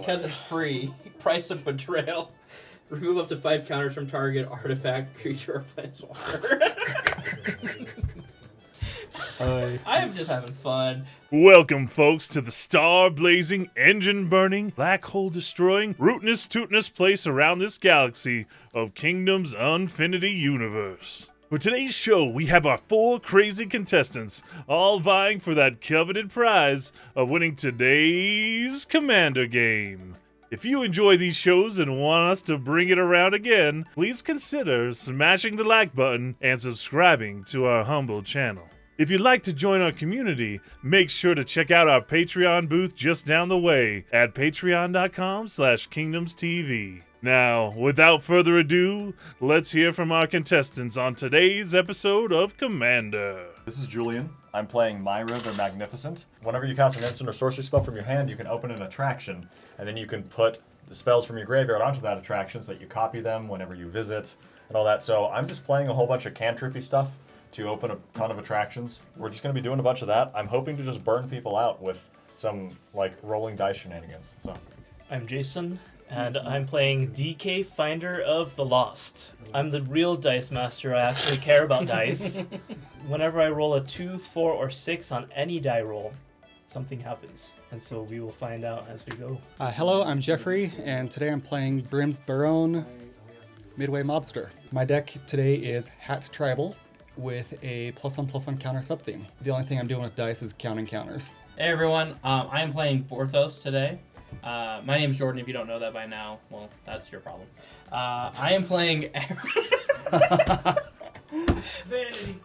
because it's free. Price of Betrayal. Remove up to 5 counters from target artifact, creature, or planeswalker. I am just having fun. Welcome, folks, to the star-blazing, engine-burning, black hole-destroying, rootinous-tootinous place around this galaxy of Kingdom's Unfinity universe. For today's show, we have our 4 crazy contestants, all vying for that coveted prize of winning today's Commander game. If you enjoy these shows and want us to bring it around again, please consider smashing the like button and subscribing to our humble channel. If you'd like to join our community, make sure to check out our Patreon booth just down the way at patreon.com/KingdomsTV. Now, without further ado, let's hear from our contestants on today's episode of Commander. This is Julian. I'm playing Myra the Magnificent. Whenever you cast an instant or sorcery spell from your hand, you can open an attraction, and then you can put the spells from your graveyard onto that attraction so that you copy them whenever you visit and all that. So I'm just playing a whole bunch of cantrippy stuff to open a ton of attractions. We're just going to be doing a bunch of that. I'm hoping to just burn people out with some, like, rolling dice shenanigans. So I'm Jason, and I'm playing DK Finder of the Lost. I'm the real dice master. I actually care about dice. Whenever I roll a 2, 4, or 6 on any die roll, something happens. And so we will find out as we go. Hello, I'm Jeffrey, and today I'm playing Brims Baron, Midway Mobster. My deck today is Hat Tribal with a +1/+1 counter sub-theme. The only thing I'm doing with dice is counting counters. Hey everyone, I'm playing Vorthos today. My name's Jordan, if you don't know that by now. Well, that's your problem. I am playing... Vanity.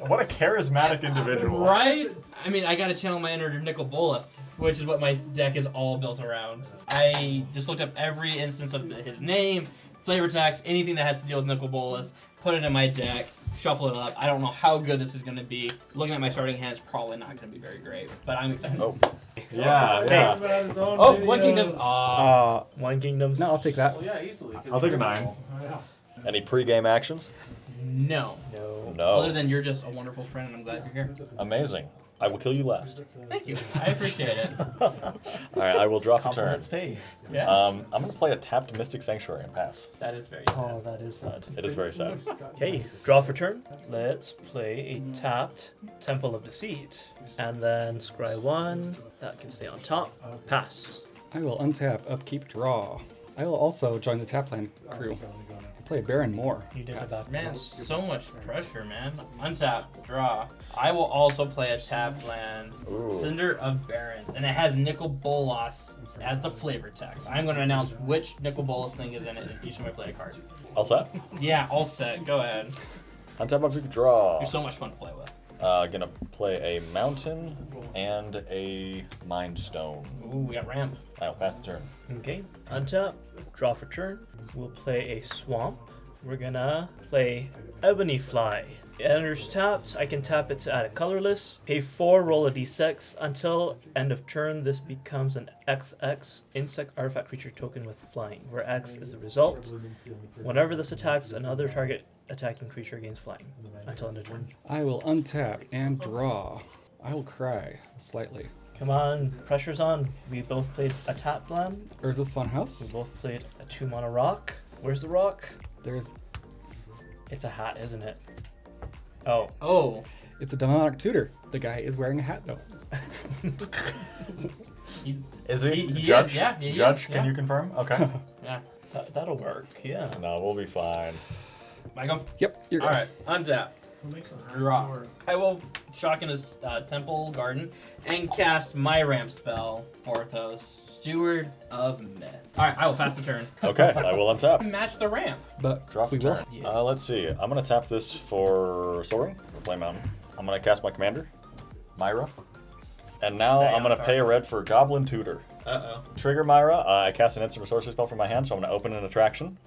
What a charismatic individual. Right? I mean, I gotta channel my inner Nicol Bolas, which is what my deck is all built around. I just looked up every instance of his name, flavor text, anything that has to deal with Nicol Bolas, put it in my deck, shuffle it up. I don't know how good this is gonna be. Looking at my starting hand, it's probably not gonna be very great, but I'm excited. Oh. Yeah. Oh, one kingdom. One Kingdoms. No, I'll take that. Well, yeah, easily. I'll take a 9. Any pre-game actions? No. No. Other than you're just a wonderful friend, and I'm glad you're here. Amazing. I will kill you last. Thank you. I appreciate it. Alright, I will draw for turn. Compliments pay. Yeah. I'm going to play a tapped Mystic Sanctuary and pass. That is very sad. Oh, that is sad. It is very sad. Okay, draw for turn. Let's play a tapped Temple of Deceit. And then scry 1. That can stay on top. Pass. I will untap, upkeep, draw. I will also join the Tapland crew and play Baron Moore. You did Pass. about Man, so much pressure, man. Untap, draw. I will also play a tapped land, Ooh. Cinder of Barons, and it has Nicol Bolas as the flavor text. I'm going to announce which Nicol Bolas thing is in it and each time I play a card. All set? Yeah, all set. Go ahead. Untap, upkeep, draw. You're so much fun to play with. Gonna play a mountain and a mind stone. Ooh, we got ramp. I'll pass the turn. Okay, untap, draw for turn. We'll play a swamp. We're gonna play Ebony Fly. It enters tapped. I can tap it to add a colorless. Pay 4, roll a d6. Until end of turn, this becomes an XX insect artifact creature token with flying, where X is the result. Whenever this attacks, another target attacking creature gains flying. Until end of turn. I will untap and draw. I will cry slightly. Come on, pressure's on. We both played a tap land. Or is this We Funhouse? both played a 2-mana rock. Where's the rock? There's. It's a hat, isn't it? Oh. Oh. It's a demonic tutor. The guy is wearing a hat though. Is he? He Judge? is, yeah, he Judge, is, can yeah. you confirm? Okay. Yeah. That'll work, yeah. No, we'll be fine. Michael? Yep, you're All good. right, untap. Draw. I will shock in his temple garden and cast my ramp spell, Vorthos, Steward of Myth. All right, I will pass the turn. Okay, I will untap. Match the ramp. But Draw for we will. turn. Yes. Let's see. I'm gonna tap this for soaring. Or play mountain. I'm gonna cast my commander, Myra. And now Stay I'm on gonna target. pay a red for Goblin Tutor. Uh-oh. Trigger Myra. I cast an instant or sorcery spell from my hand, so I'm gonna open an attraction.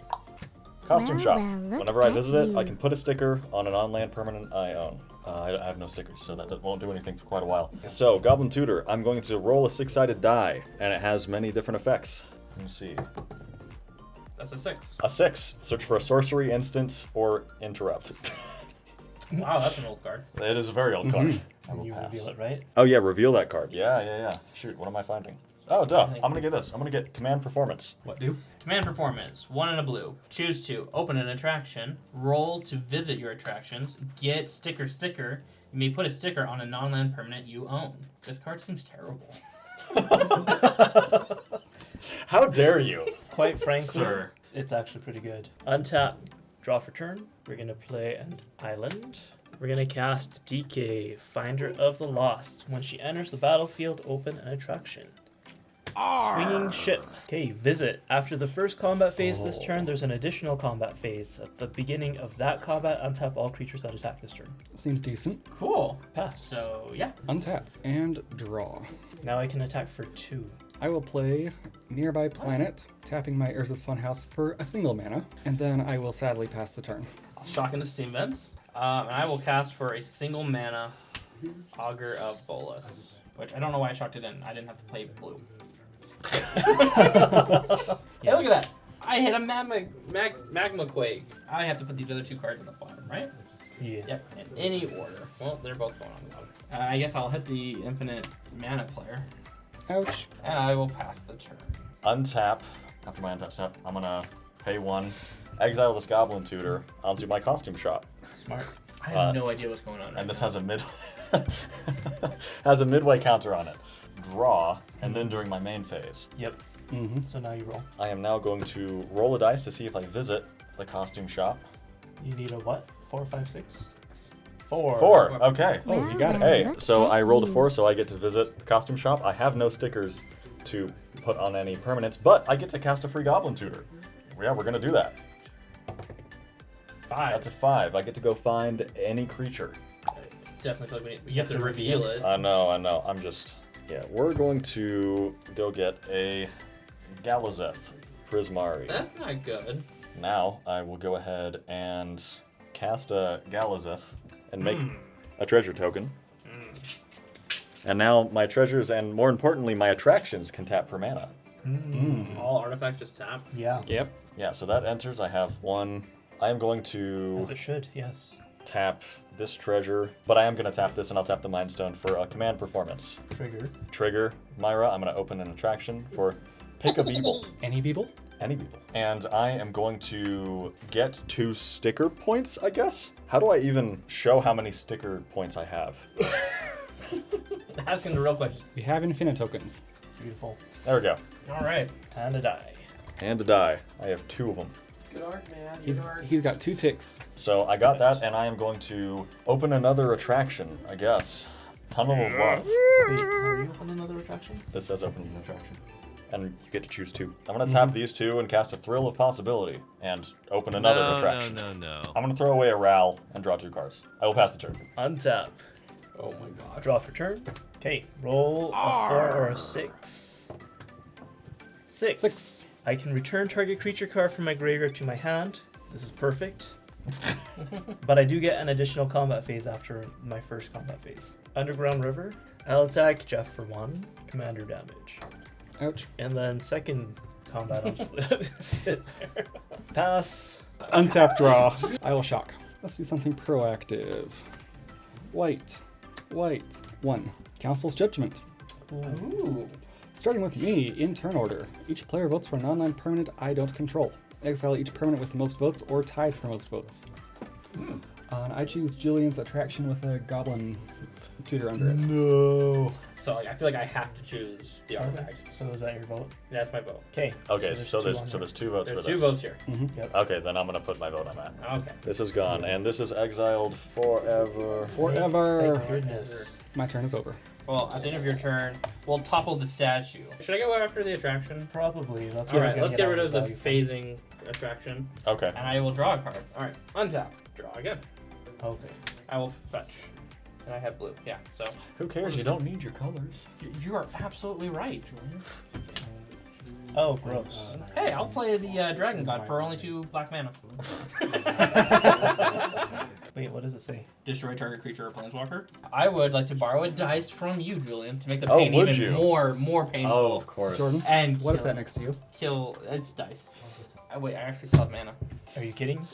Costume shop. Whenever I visit it, I can put a sticker on an on-land permanent I own. I have no stickers, so that won't do anything for quite a while. So, Goblin Tutor, I'm going to roll a 6-sided die, and it has many different effects. Let me see. That's a 6. A 6. Search for a sorcery, instant, or interrupt. Wow, that's an old card. It is a very old card. I will You pass. reveal it, right? Oh yeah, reveal that card. Yeah. Shoot, what am I finding? Oh, duh. I'm gonna get this. I'm gonna get Command Performance. What do? Command performance, 1 and a blue. Choose to open an attraction, roll to visit your attractions, get sticker. You may put a sticker on a non-land permanent you own. This card seems terrible. How dare you? Quite frankly, Sir. it's actually pretty good. Untap, draw for turn. We're gonna play an island. We're gonna cast DK, Finder of the Lost. When she enters the battlefield, open an attraction. Swinging ship. Okay, visit. After the first combat phase this turn, there's an additional combat phase. At the beginning of that combat, untap all creatures that attack this turn. Seems decent. Cool. Pass. So, yeah. Untap and draw. Now I can attack for 2. I will play Nearby Planet, tapping my Urza's Funhouse for a single mana, and then I will sadly pass the turn. I'll shock into Steam Vents. And I will cast for a single mana Augur of Bolus. Which I don't know why I shocked it in. I didn't have to play blue. Hey, look at that. I hit a magma quake. I have to put these other 2 cards at the bottom, right? Yeah. Yep, in any order. Well, they're both going on the bottom. I guess I'll hit the infinite mana player, Ouch. and I will pass the turn. Untap. After my untap step, I'm gonna pay 1, exile this Goblin Tutor onto my costume shop. Smart. I have no idea what's going on. And this has a has a midway counter on it. Draw, and then during my main phase, Yep. Mm-hmm. So now you roll. I am now going to roll a dice to see if I visit the costume shop. You need a what? 4, 5, 6? 4. 4. Okay. Oh, you got it. Hey, so I rolled a 4, so I get to visit the costume shop. I have no stickers to put on any permanents, but I get to cast a free Goblin Tutor. Yeah, we're gonna do that. 5. That's a 5. I get to go find any creature. Definitely feel like you have to reveal it. I know. I'm just... Yeah, we're going to go get a Galazeth Prismari. That's not good. Now, I will go ahead and cast a Galazeth and make a treasure token. And now my treasures and, more importantly, my attractions can tap for mana. All artifacts just tap. Yeah. Yep. Yeah, so that enters. I have 1. I am going to As it should, yes. tap this treasure, but I am going to tap this and I'll tap the Mind Stone for a command performance. Trigger Myra. I'm going to open an attraction for Pick a Beeble. Any people? Any Beeble. And I am going to get 2 sticker points, I guess? How do I even show how many sticker points I have? Asking the real question. We have infinite tokens. Beautiful. There we go. All right. And a die. And a die. I have 2 of them. Good art, man. He's got 2 ticks. So I got that, and I am going to open another attraction, I guess. Tunnel of Love. Wait, are you open another attraction? This says open an attraction. And you get to choose 2. I'm going to tap these 2 and cast a Thrill of Possibility and open another attraction. No. I'm going to throw away a Ral and draw 2 cards. I will pass the turn. Untap. Oh my god. Draw for turn. Okay, roll a 4 or a 6. 6. I can return target creature card from my graveyard to my hand. This is perfect. But I do get an additional combat phase after my first combat phase. Underground River. I'll attack Jeff for 1. Commander damage. Ouch. And then second combat, I'll just sit there. Pass. Untap draw. I will shock. Let's do something proactive. White. 1. Council's Judgment. Ooh. Starting with me, in turn order. Each player votes for a non-land permanent I don't control. Exile each permanent with the most votes or tied for most votes. I choose Julian's attraction with a Goblin Tutor under it. No. So like, I feel like I have to choose the artifact. So is that your vote? That's my vote. Okay. Okay, so there's 2 votes There's for 2 this. votes here. Okay, then I'm going to put my vote on that. Okay. This is gone, and this is exiled forever. Forever. Thank goodness. My turn is over. Well, at the end of your turn, we'll topple the statue. Should I go after the attraction? Probably. That's All what I right, was gonna let's get rid all of the this value from. phasing attraction, Okay. and I will draw a card. All right, untap, draw again. Okay. I will fetch, and I have blue. Yeah, so Who cares? You don't need your colors. you are absolutely right, Julian. Oh, gross. Hey, I'll play the Dragon God for only 2 black mana. Wait, what does it say? Destroy target creature or planeswalker. I would like to borrow a dice from you, Julian, to make the Oh, pain would even you? more painful. Oh, of course. Jordan, And what is kill- that next to you? Kill. It's dice. Wait, I actually still have mana. Are you kidding?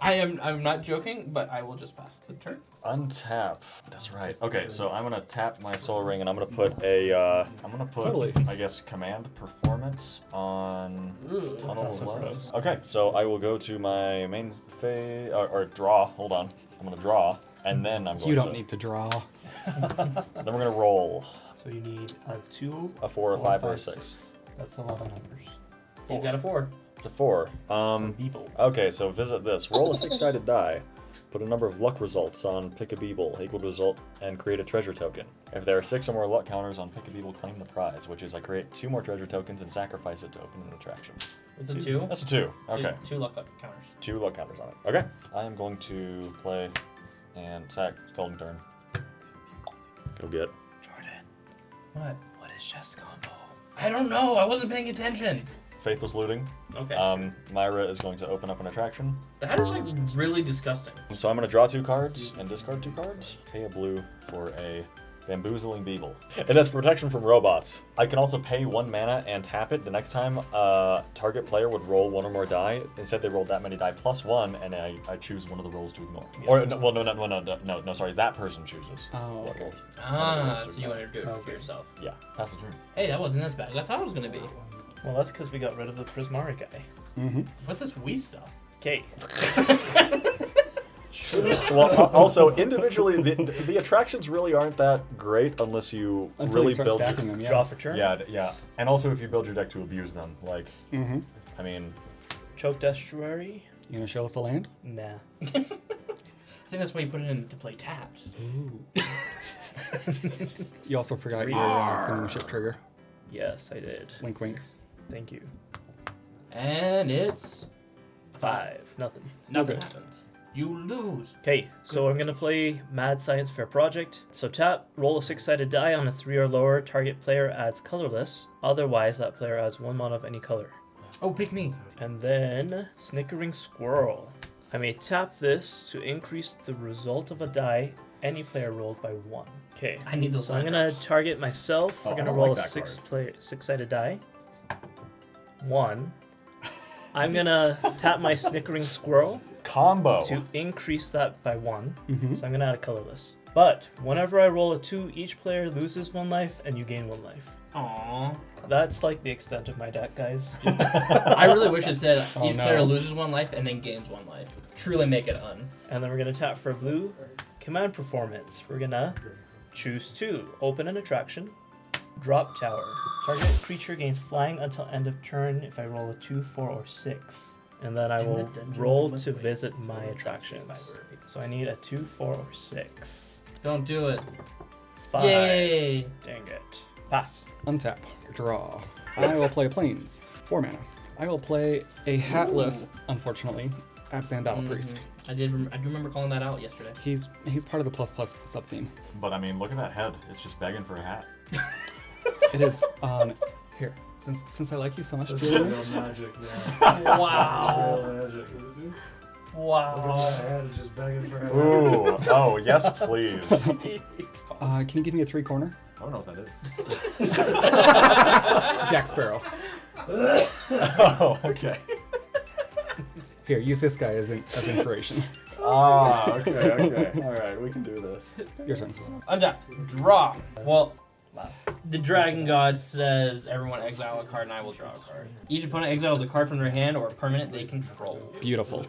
I'm not joking, but I will just pass the turn. Untap. That's right. Okay, so I'm gonna tap my Soul Ring and I'm gonna put a Totally. I guess command performance on Tunnel also Love. gross. Okay, so I will go to my main phase or draw. Hold on. I'm gonna draw and then I'm going You don't to need to draw. then we're gonna roll So you need a 2, a 4, a 5, or a 6. That's a lot of numbers. You got a 4. It's a 4. Beeble. Okay, so visit this. Roll a 6-sided die. Put a number of luck results on Pick a Beeble, equal to result, and create a treasure token. If there are 6 or more luck counters on Pick a Beeble, claim the prize, which is I create 2 more treasure tokens and sacrifice it to open an attraction. It's a 2. That's a 2. Okay. 2 luck counters. 2 luck counters on it. Okay. I am going to play and sack Scalding Turn. Go get. Jordan. What? What is Chef's combo? I don't know. I wasn't paying attention. Faithless Looting. Okay. Myra is going to open up an attraction. That is like really disgusting. So I'm going to draw 2 cards and discard 2 cards. Pay a blue for a Bamboozling Beeble. It has protection from robots. I can also pay 1 mana and tap it. The next time target player would roll 1 or more die. Instead, they rolled that many die plus 1, and I choose one of the rolls to ignore. Or no, sorry, that person chooses. Oh, what okay. rolls. So you want to do it for yourself. Yeah, pass the turn. Hey, that wasn't as bad as I thought it was going to be. Well, that's because we got rid of the Prismara guy. Mm-hmm. What's this Wii stuff? Okay. Well, also individually, the attractions really aren't that great unless you Until really you start build. stacking them, yeah. Draw for turn. Yeah, and also if you build your deck to abuse them, like, Mm-hmm. I mean, Choke Estuary. You gonna show us the land? Nah. I think that's why you put it in to play tapped. You also forgot your spinning ship trigger. Yes, I did. Wink, wink. Thank you. And it's 5. Nothing. nothing Okay. happens. You lose. Okay, so I'm gonna play Mad Science Fair Project. So tap, roll a 6-sided die on a 3 or lower. Target player adds colorless. Otherwise, that player adds 1 mana of any color. Oh, pick me. And then Snickering Squirrel. I may tap this to increase the result of a die any player rolled by 1. Okay. I need those So I'm gonna lineups. target myself. Oh, We're I gonna don't roll like a that 6-sided die. 1. I'm gonna tap my Snickering Squirrel combo. to increase that by 1. Mm-hmm. So I'm gonna add a colorless. But whenever I roll a 2, each player loses 1 life and you gain 1 life. Aww. That's like the extent of my deck, guys. I really wish it said Oh, each no. player loses 1 life and then gains 1 life. Truly make it un. And then we're gonna tap for blue. Command performance. We're gonna choose 2. Open an attraction. Drop tower. Target creature gains flying until end of turn if I roll a 2, 4, or 6. And then I In the will dungeon roll with to wait. visit my attractions. So I need a 2, 4, or 6. Don't do it. 5. Yay. Dang it. Pass. Untap. Draw. I will play Plains. 4 mana. I will play a hatless, unfortunately, Abzan Battle Priest. I do remember calling that out yesterday. He's part of the plus sub theme. But I mean, look at that head. It's just begging for a hat. It is here. Since I like you so much, That's Julian, real magic, man. Wow. Real magic. Wow. My head is just begging for help. Ooh, oh yes, please. can you give me a 3-corner? I don't know what that is. Jack Sparrow. Oh, okay. Here, use this guy as inspiration. Ah, okay. All right, we can do this. Your turn. Untap. Draw. Well, the Dragon God says everyone exile a card and I will draw a card. Each opponent exiles a card from their hand or a permanent they control. Beautiful.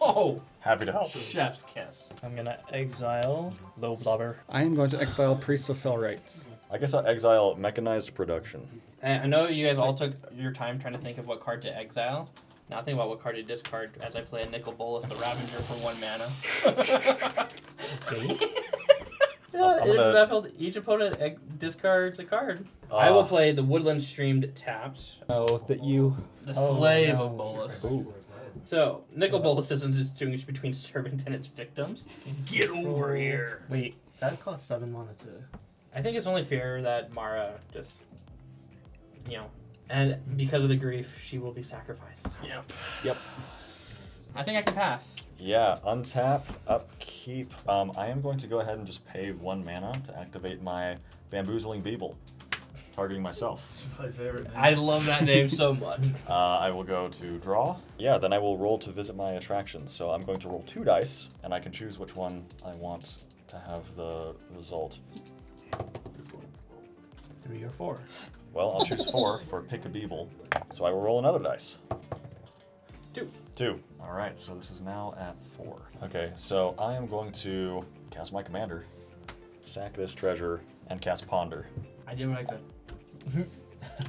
Oh, Happy to help. chef's kiss. I'm gonna exile Low Blubber. I am going to exile Priest of Fell Rights. I guess I'll exile Mechanized Production. And I know you guys all took your time trying to think of what card to exile. Now think about what card to discard as I play a Nicol Bolas the Ravager for 1 mana. Okay. Yeah, I'm gonna- each opponent discards a card. I will play the Woodland Streamed Tapped, Oh, that you. the Oh, Slave no. of Bolas. Ooh. So, Nicol Bolas isn't distinguish between servant and its victims. Get over here. Wait, that costs 7 mana to. I think it's only fair that Myra just, and because of the grief, she will be sacrificed. Yep. I think I can pass. Yeah, untap, upkeep. I am going to go ahead and just pay 1 mana to activate my Bamboozling Beeble. targeting myself. My favorite name. I love that name so much. I will go to draw. Yeah, then I will roll to visit my attractions. So I'm going to roll 2 dice, and I can choose which one I want to have the result. 3 or 4. Well, I'll choose 4 for pick a beeble. So I will roll another dice. 2. 2. All right, so this is now at 4. Okay, so I am going to cast my commander, sack this treasure, and cast Ponder. I did what I could.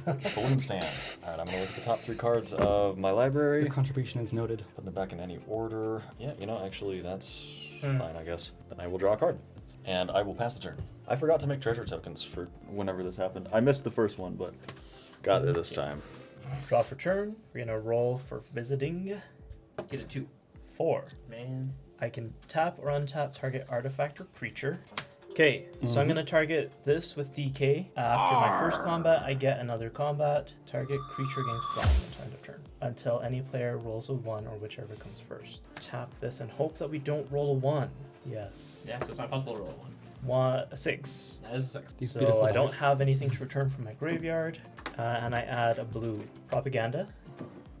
Balloon stand. All right, I'm gonna look at the top 3 cards of my library. Your contribution is noted. Put them back in any order. Yeah, you know, actually, that's fine, I guess. Then I will draw a card, and I will pass the turn. I forgot to make treasure tokens for whenever this happened. I missed the first one, but got it this time. Draw for turn. We're gonna roll for visiting. Get a 2. 4. Man. I can tap or untap target artifact or creature. Okay, so I'm gonna target this with DK. After my first combat, I get another combat. Target creature gains flying at end of turn until any player rolls a 1 or whichever comes first. Tap this and hope that we don't roll a 1. Yes. Yeah, so it's not possible to roll a 1. A 6. That is a 6. These So beautiful I don't dice. have anything to return from my graveyard, and I add a blue propaganda.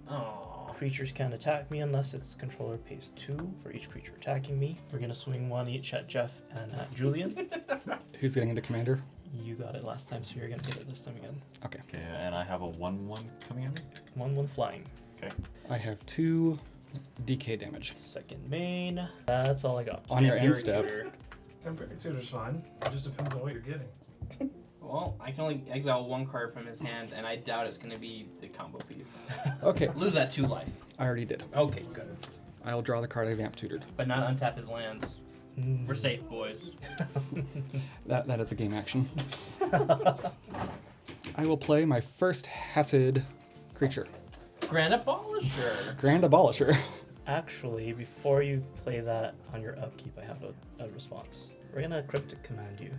Oh. Creatures can't attack me unless its controller pays 2 for each creature attacking me. We're gonna swing 1 each at Jeff and at Julian. Who's getting into commander? You got it last time, so you're gonna get it this time again. Okay. Okay, and I have a 1/1 coming at me. 1/1 flying. Okay. I have 2 DK damage. Second main. That's all I got. On your end Fury step, Tutor. Imperative Tutor's fine. It just depends on what you're getting. Well, I can only exile 1 card from his hand, and I doubt it's going to be the combo piece. okay, Lose that 2 life. I already did. Okay, good. I'll draw the card I vamp tutored. But not untap his lands. We're safe, boys. That is a game action. I will play my first hatted creature, Grand Abolisher. Grand Abolisher. Actually, before you play that on your upkeep, I have a response. We're gonna cryptic command you.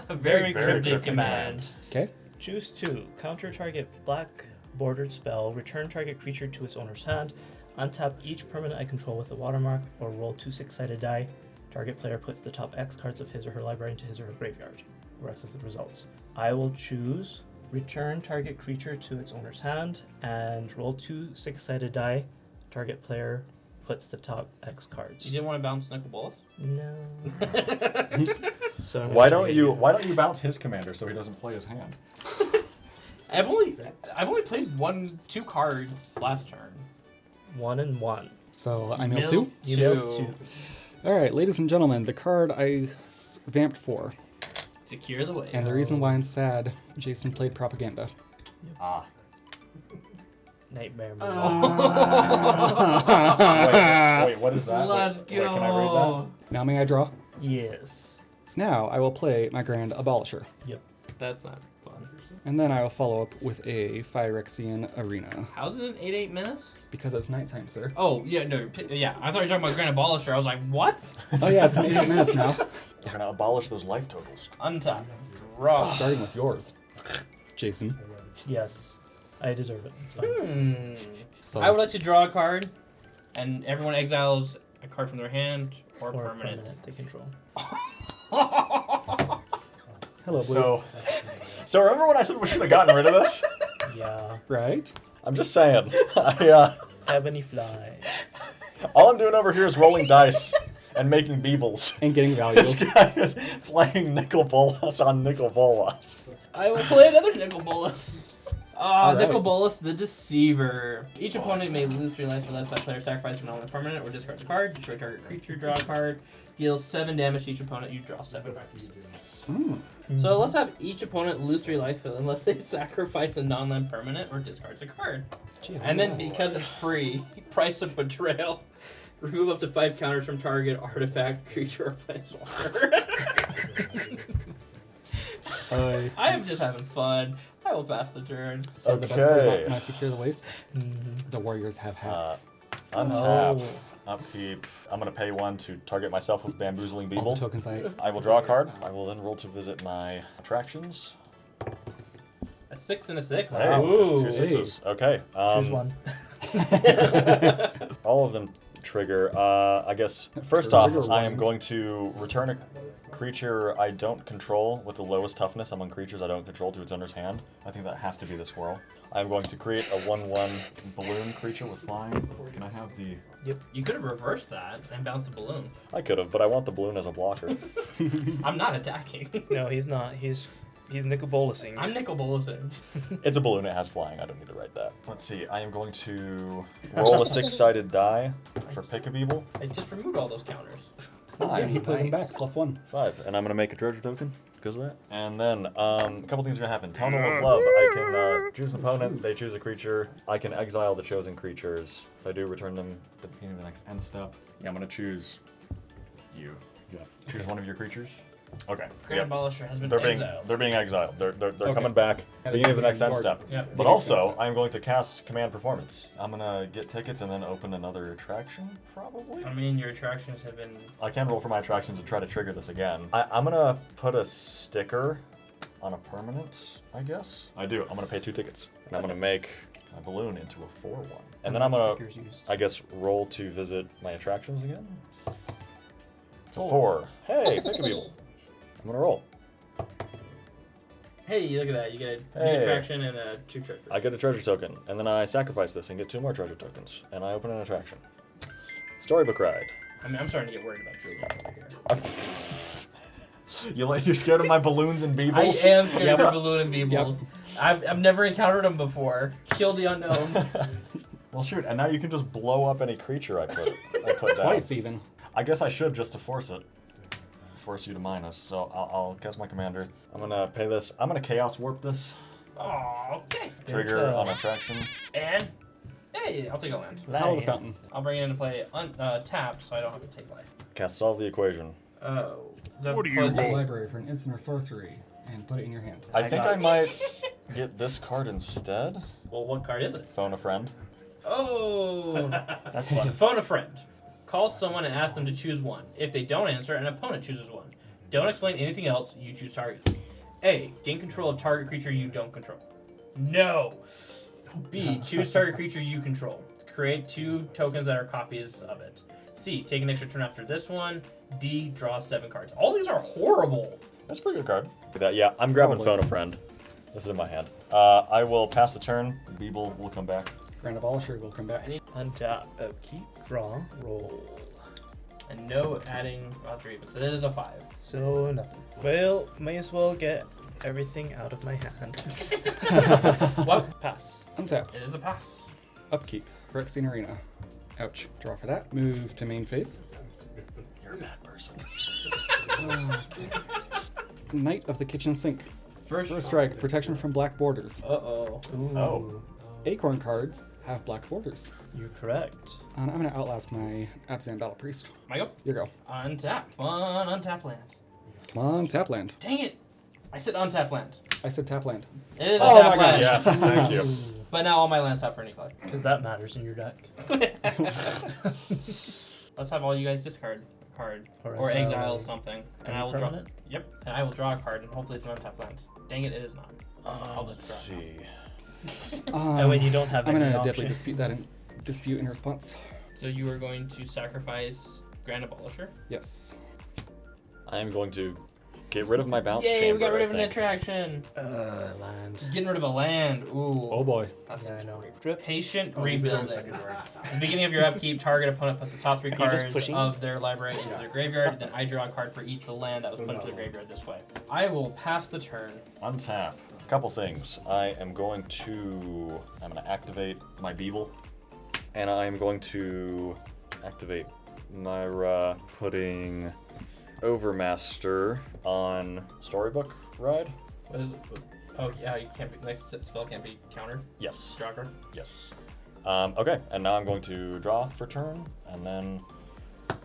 Very very cryptic cryptic command. Okay. Choose 2. Counter target black bordered spell. Return target creature to its owner's hand. Untap each permanent I control with a watermark, or roll 2 6-sided die. Target player puts the top X cards of his or her library into his or her graveyard, where X is the results. I will choose return target creature to its owner's hand and roll 2 6-sided die. Target player puts the top X cards. You didn't want to bounce Nicol Bolas? No. So I'm Why gonna don't you bounce his commander so he doesn't play his hand? I've only played 2 cards last turn. 1 and 1. So I mill 2. You milled 2. All right, ladies and gentlemen, the card I vamped for, Secure the way. and the reason why I'm sad, Jason played propaganda. Ah. Nightmare mode. Wait, what is that? Let's Wait, can I read go. Now may I draw? Yes. Now I will play my Grand Abolisher, That's not fun. and then I will follow up with a Phyrexian Arena, How's it in 8 minutes? because it's nighttime, sir. Oh, yeah, no, yeah. I thought you were talking about Grand Abolisher. I was like, what? Oh yeah, it's 8 minutes now. We're gonna abolish those life totals. Untap. Draw. Starting with yours, Jason. Yes. I deserve it. It's fine. So I would like to draw a card, and everyone exiles a card from their hand or, Or permanent. they control. hello, Blue. So remember when I said we should have gotten rid of this? Yeah. Right? I'm just saying. Ebony fly. All I'm doing over here is rolling dice and making beebles. And getting value. This guy is playing Nicol Bolas on Nicol Bolas. I will play another Nicol Bolas. All right. Nicol Bolas, the Deceiver. Each opponent may lose 3 lives for less. That player sacrifices an element permanent or discards a card. Destroy target creature, draw a card. Deals 7 damage to each opponent. You draw 7 cards. So let's have each opponent lose 3 life unless they sacrifice a non-land permanent or discards a card. Gee, And then because it's free, Price of Betrayal. Remove up to 5 counters from target artifact, creature, or planeswalker. I am just having fun. I will pass the turn. So the best part Okay. about my Secure the Wastes, the Warriors have hats. Untap. Oh. Upkeep. I'm gonna pay 1 to target myself with Bamboozling All the Beeble. tokens I will draw a card. I will then roll to visit my attractions. A 6 and a 6. Hey, Ooh. there's 2 6s. Okay. Choose one. All of them trigger. I guess first off, I am going to return a creature I don't control with the lowest toughness among creatures I don't control to its owner's hand. I think that has to be the squirrel. I'm going to create a 1/1 balloon creature with flying. Can I have the... You could have reversed that and bounced the balloon. I could have, but I want the balloon as a blocker. I'm not attacking. No, he's not. He's nickel bolusing. I'm nickel bolusing. It's a balloon, it has flying, I don't need to write that. Let's see, I am going to roll a 6-sided die for Pick of Evil. I just removed all those counters. Yeah, he put him back, Nice. +1. 5, and I'm gonna make a treasure token because of that. And then a couple things are gonna happen. Tunnel of Love. I can choose an opponent. They choose a creature. I can exile the chosen creatures. If I do, return them at the beginning of the next end step. Yeah, I'm gonna choose you. Jeff. Choose one of your creatures. Okay. Grand Yep. Abolisher has been They're exiled. being exiled. They're Okay. coming back. Beginning of the next end step. Yep. But also, I'm going to cast Command Performance. I'm gonna get tickets and then open another attraction, probably. I mean, your attractions have been. I can roll for my attractions and try to trigger this again. I'm gonna put a sticker on a permanent, I guess. I do. I'm gonna pay 2 tickets. And I'm gonna make my balloon into a 4/1. And then I'm gonna, Stickers used. I guess, roll to visit my attractions again. It's a 4. Hey, Pick of Evil. I'm gonna roll. Hey, look at that! You get a new Hey. attraction and 2 treasures. I get a treasure token, and then I sacrifice this and get 2 more treasure tokens, and I open an attraction. Storybook Ride. I mean, I'm starting to get worried about Julia over here. You're scared of my balloons and I beebles? am scared of your balloon and beebles. I've never encountered them before. Kill the unknown. Well, shoot, and now you can just blow up any creature I put down. Twice even. I guess I should just to force it. Force you to minus. So I'll cast my commander. I'm gonna pay this. I'm gonna chaos warp this. Oh, okay. Trigger on attraction. And hey, I'll take a land. Power of the Fountain. I'll bring it into play tapped, so I don't have to take life. Cast solve the equation. Oh. What do you Go to the roll? library for an instant or sorcery and put it in your hand. I think I might get this card instead. Well, what card is it? Phone a friend. Oh. That's fun. Phone a friend. Call someone and ask them to choose one. If they don't answer, an opponent chooses one. Don't explain anything else. You choose target. A. Gain control of target creature you don't control. No. B. Choose target creature you control. Create 2 tokens that are copies of it. C. Take an extra turn after this one. D. Draw 7 cards. All these are horrible. That's a pretty good card. Look at that. Yeah, I'm grabbing Probably. phone a friend. This is in my hand. I will pass the turn. Beeble will come back. Grand Abolisher will come back. Untap, upkeep, draw, roll. And no adding attributes. It is a 5. So nothing. Well, may as well get everything out of my hand. What? Pass. Untap. It is a pass. Upkeep. Phyrexian Arena. Ouch. Draw for that. Move to main phase. You're a bad person. Knight of the Kitchen Sink. First Strike. Protection from black borders. Uh-oh. Ooh. Oh. Acorn cards have black borders. You're correct. And I'm gonna outlast my Abzan Battle Priest. Michael? Here you go. Untap. One untap land. Come on, tap land. Dang it! I said untap land. I said tap land. It is Oh untap my land. Yes, thank you. But now all my lands tap for any color. Because that matters in your deck. Let's have all you guys discard a card. Or Or exile exile something. And any I will permanent? draw. Yep. And I will draw a card and hopefully it's an untap land. Dang it, it is not. I'll Let's just draw. see. And when you don't have I'm any gonna option. deadly dispute in response. So you are going to sacrifice Grand Abolisher. Yes. I am going to get rid of my bounce Yay, chamber. we got rid I of an think. attraction. Land. Getting rid of a land. Ooh. Oh boy. That's Yeah, I know. Drips. patient rebuilding. At the beginning of your upkeep, target opponent puts the top 3 Are you just cards pushing? of their library into their graveyard. Then I draw a card for each land that was put into the graveyard this way. I will pass the turn. Untap. A couple things. I'm gonna activate my Beeble, and I'm going to activate Myra, putting Overmaster on Storybook Ride. What is it? Oh yeah, you can't be, next spell can't be countered. Yes. Draw a card. Yes. Okay, and now I'm going to draw for turn, and then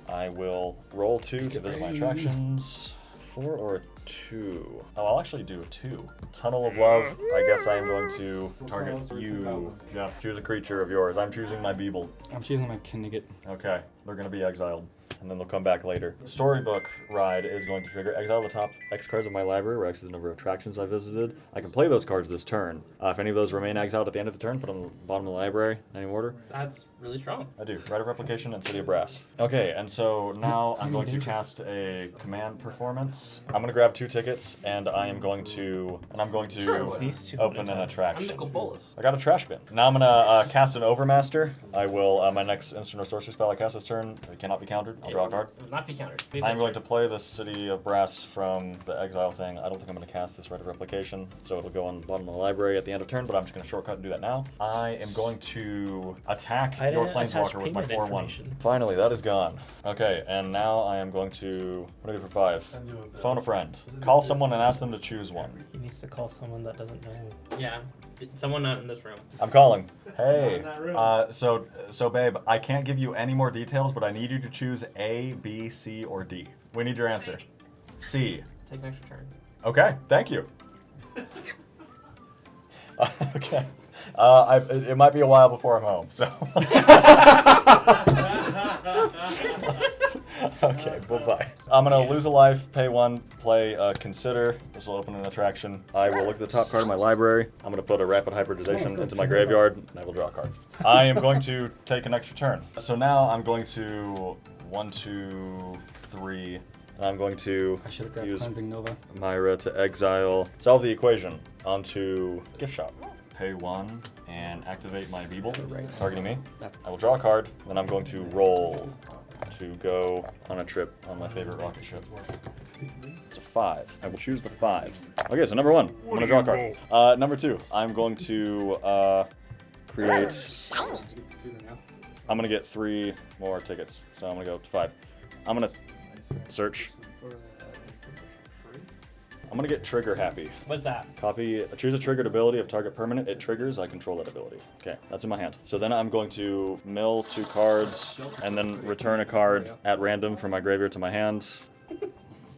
I will roll 2 to visit my attractions. 4 or a 2? Oh, I'll actually do a 2. Tunnel of Love. I guess I am going to target you, Jeff. Choose a creature of yours. I'm choosing my Beeble. I'm choosing my Knigget. Okay, they're gonna be exiled. and then they'll come back later. Storybook Ride is going to trigger exile the top X cards of my library, where X is the number of attractions I visited. I can play those cards this turn. If any of those remain exiled at the end of the turn, put them on the bottom of the library in any order. That's really strong. I do. Rite of Replication and City of Brass. Okay, and so now I'm going to cast a command performance. I'm going to grab 2 tickets, and I'm going to Sure, These two open an I'm attraction. Nicol Bolas. I got a trash bin. Now I'm gonna cast an Overmaster. I will, my next instant or sorcery spell I cast this turn, it cannot be countered. I'll draw a card. It will not be countered. I'm going to play the City of Brass from the exile thing. I don't think I'm going to cast this Rite of Replication, so it'll go on the bottom of the library at the end of turn, but I'm just going to shortcut and do that now. I am going to attack I your didn't attach Planeswalker with my payment 4-1. information. Finally, that is gone. Okay, and now I am going to, what do I do for 5? Send you a bill. Phone a friend. Call someone and ask them to choose one. He needs to call someone that doesn't know. Yeah, someone not in this room. I'm calling. Hey, Not in that room. so babe, I can't give you any more details, but I need you to choose A, B, C, or D. We need your answer. C. Take an extra turn. Okay, thank you. Okay. It might be a while before I'm home, so. Okay, bye-bye. I'm gonna lose a life, pay 1, play Consider. This will open an attraction. I will look at the top card of my library. I'm gonna put a Rapid Hybridization into my graveyard, and I will draw a card. I am going to take an extra turn. So now I'm going to 1, 2, 3. And I'm going to I should have grabbed use Cleansing Nova. Myra to exile, solve the equation onto Gift Shop. Pay 1 and activate my Beeble, Right. targeting me. That's I will draw a card, then I'm going to roll to go on a trip on my favorite rocket ship. It's a 5. I will choose the 5. Okay, so number 1, I'm gonna draw a card. Number 2, I'm going to create. I'm gonna get 3 more tickets, so I'm gonna go up to 5. I'm gonna search. I'm gonna get Trigger Happy. What's that? Choose a triggered ability of target permanent. It triggers. I control that ability. Okay, that's in my hand. So then I'm going to mill 2 cards and then return a card at random from my graveyard to my hand.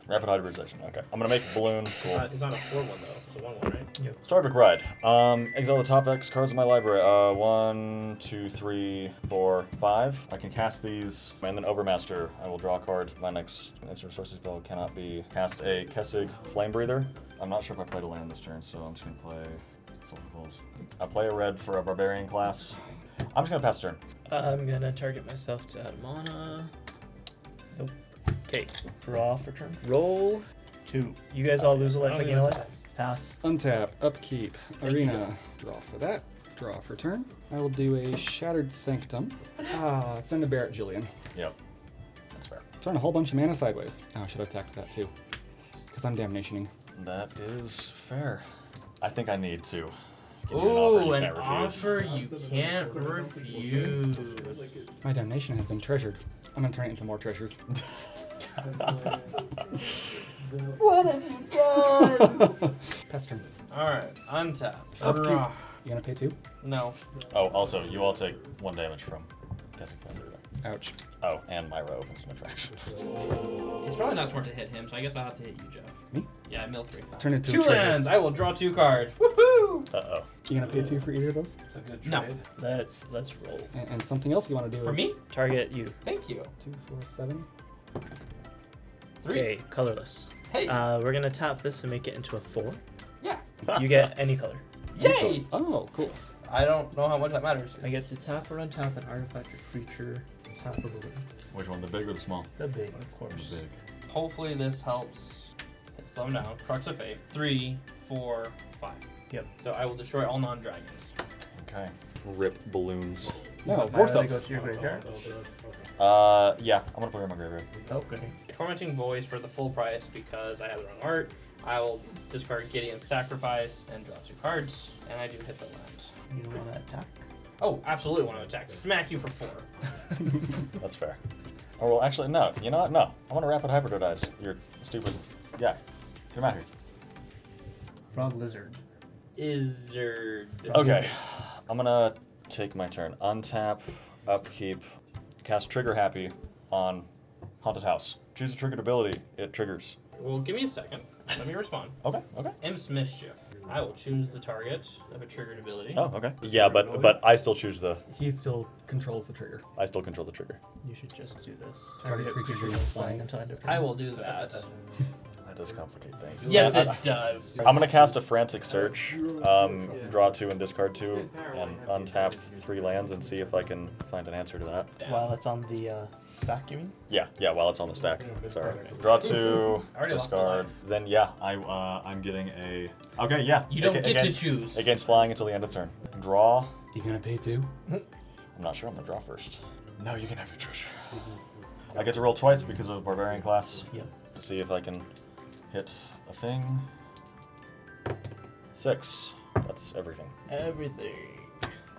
Rapid Hybridization. Okay, I'm gonna make Balloon. Cool. It's not a 4-1 though. It's a 1-1, right? Yep. Storybook Ride. Exile the top X cards in my library. 1, 2, 3, 4, 5. I can cast these, and then Overmaster. I will draw a card. My next instant sorcery spell cannot be cast a Kessig Flame Breather. I'm not sure if I played a land this turn, so I'm just gonna play Sulfur Pulse. I play a red for a Barbarian class. I'm just gonna pass turn. I'm gonna target myself to add mana. Nope. Okay, draw for turn. Roll 2. You guys all lose a life, I gain a life. Pass. Untap, upkeep, arena. Draw for that. Draw for turn. I will do a Shattered Sanctum. Send a Barret Jillian. Yep, that's fair. Turn a whole bunch of mana sideways. Oh, I should have attacked that too. Because I'm damnationing. That is fair. I think I need to. Give you Ooh, an an offer you can't refuse. offer you can't refuse. My damnation has been treasured. I'm gonna turn it into more treasures. What have you done? Pass turn. Alright, untap. Upkeep. Draw. You gonna pay 2? No. Oh, also, you all take 1 damage from Kessig Flame Breather. Ouch. Oh, and Myra opens an attraction. It's probably not smart to hit him, so I guess I'll have to hit you, Jeff. Me? Yeah, mill 3. Turn it to 2 a treasure. lands! I will draw 2 cards. Woohoo! Uh-oh. You gonna pay 2 for either of those? It's a good No. trade. Let's roll. And something else you want to do For is me? Target you. Thank you. 2, 4, 7. 3. Okay, colorless. Hey. We're gonna tap this and make it into a 4. Yeah. You get any color. Yay! Oh, cool. I don't know how much that matters. I get to tap or untap an artifact or creature. Tap a balloon. Which one, the big or the small? The big, of course. The big. Hopefully this helps. Slow him down. Crux of Fate. 3, 4, 5. Yep. So I will destroy all non-dragons. Okay. Rip balloons. No, Myra, go Vorthos. to your graveyard. Yeah, I'm gonna put her in my graveyard. Okay. Tormenting Voice for the full price because I have the wrong art. I will discard Gideon's Sacrifice and draw 2 cards, and I do hit the land. You want to attack? Oh, absolutely want to attack. Smack you for 4. That's fair. Oh, well, actually, no. You know what? No. I want to Rapid Hybridize. You're stupid. Yeah. Get him out here. Frog lizard. Izzard. Okay. I'm gonna take my turn. Untap, upkeep, cast Trigger Happy on Haunted House. Choose a triggered ability. It triggers. Well, give me a second. Let me respond. Okay, okay. Imps Mischief. I will choose the target of a triggered ability. Oh, okay. Yeah, but I still choose the. He still controls the trigger. I still control the trigger. You should just do this. Target creature goes flying until end of turn. I will do that. That does complicate things. Yes, it does. I'm gonna cast a frantic search, draw 2 and discard 2, and untap 3 lands and see if I can find an answer to that. While it's on the stack, you mean? Yeah, while it's on the stack. Sorry. Draw 2, already lost discard. a life. Then yeah, I'm getting a. Okay, yeah. You don't get to against, choose. Against flying until the end of turn. Draw. You gonna pay 2? I'm not sure. I'm gonna draw first. No, you can have your treasure. I get to roll twice because of barbarian class. Yep. To see if I can hit a thing. 6. That's everything. Everything.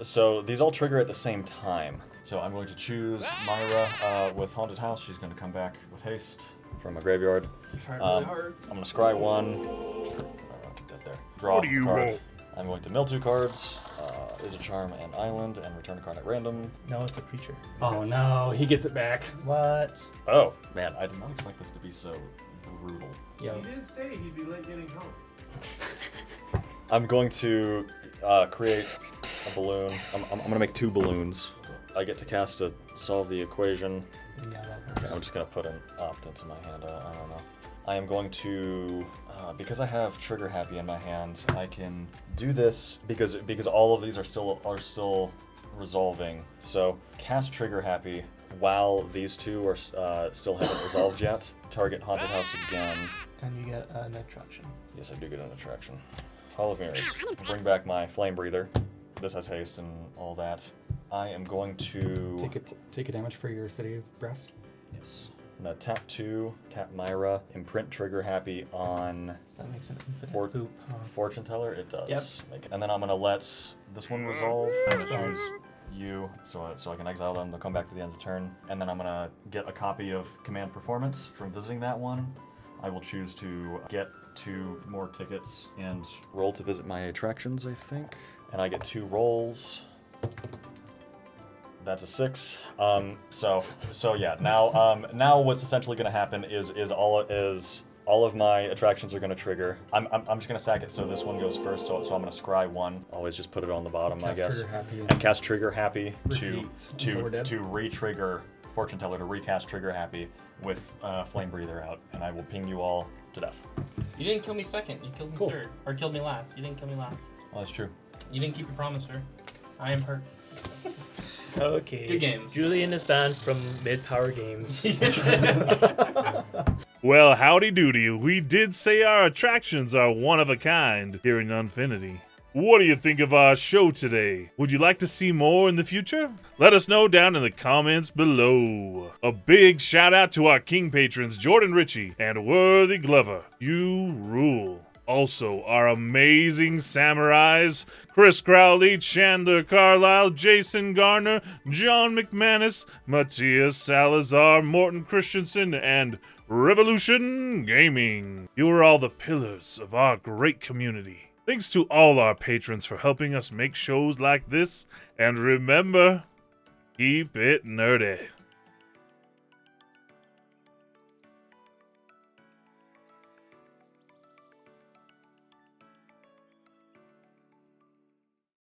So these all trigger at the same time. So I'm going to choose Myra with Haunted House. She's going to come back with haste from a graveyard. I'm trying really hard. I'm going to scry 1. I'll keep that there. Draw What do you a card. roll? I'm going to mill 2 cards. Is a charm and island, and return a card at random. No, it's a creature. Oh no, he gets it back. What? Oh man, I did not expect this to be so brutal. Yo. He did say he'd be late getting home. I'm going to create a balloon. I'm going to make 2 balloons. I get to cast a solve the equation. Yeah, that Okay, works. I'm just going to put an opt into my hand. I don't know. I am going to, because I have Trigger Happy in my hand, I can do this because all of these are still resolving. So cast Trigger Happy while these 2 are still haven't resolved yet. Target Haunted House again. And you get an attraction. Yes, I do get an attraction. Hall of Mirrors. Bring back my Flame Breather. This has haste and all that. I am going to Take a damage for your City of Brass. Yes. I'm gonna tap 2, tap Myra, imprint Trigger Happy on That makes an infinite Fort- loop. Huh? Fortune Teller. It does. Yep. Make it. And then I'm gonna let this one resolve. I'm gonna choose you, so I can exile them. They'll come back to the end of turn. And then I'm gonna get a copy of Command Performance from visiting that one. I will choose to get 2 more tickets and roll to visit my attractions, I think. And I get 2 rolls. That's a 6. So yeah. Now what's essentially going to happen is all of my attractions are going to trigger. I'm just going to stack it so this one goes first. So I'm going to scry 1. Always just put it on the bottom, I Cast guess. Trigger Happy And cast Trigger Happy Repeat until we're dead. to re-trigger Fortune Teller, to recast Trigger Happy with Flame Breather out, and I will ping you all to death. You didn't kill me second. You killed me Cool. third. Or killed me last. You didn't kill me last. Well, that's true. You didn't keep your promise, sir. I am hurt. Okay. Good games. Julian is banned from mid-power games. Well, howdy doody. We did say our attractions are one of a kind here in Unfinity. What do you think of our show today? Would you like to see more in the future? Let us know down in the comments below. A big shout out to our King patrons Jordan Ritchie and Worthy Glover. You rule. Also, our amazing samurais, Chris Crowley, Chandler Carlisle, Jason Garner, John McManus, Matthias Salazar, Morton Christensen, and Revolution Gaming. You are all the pillars of our great community. Thanks to all our patrons for helping us make shows like this, and remember, keep it nerdy.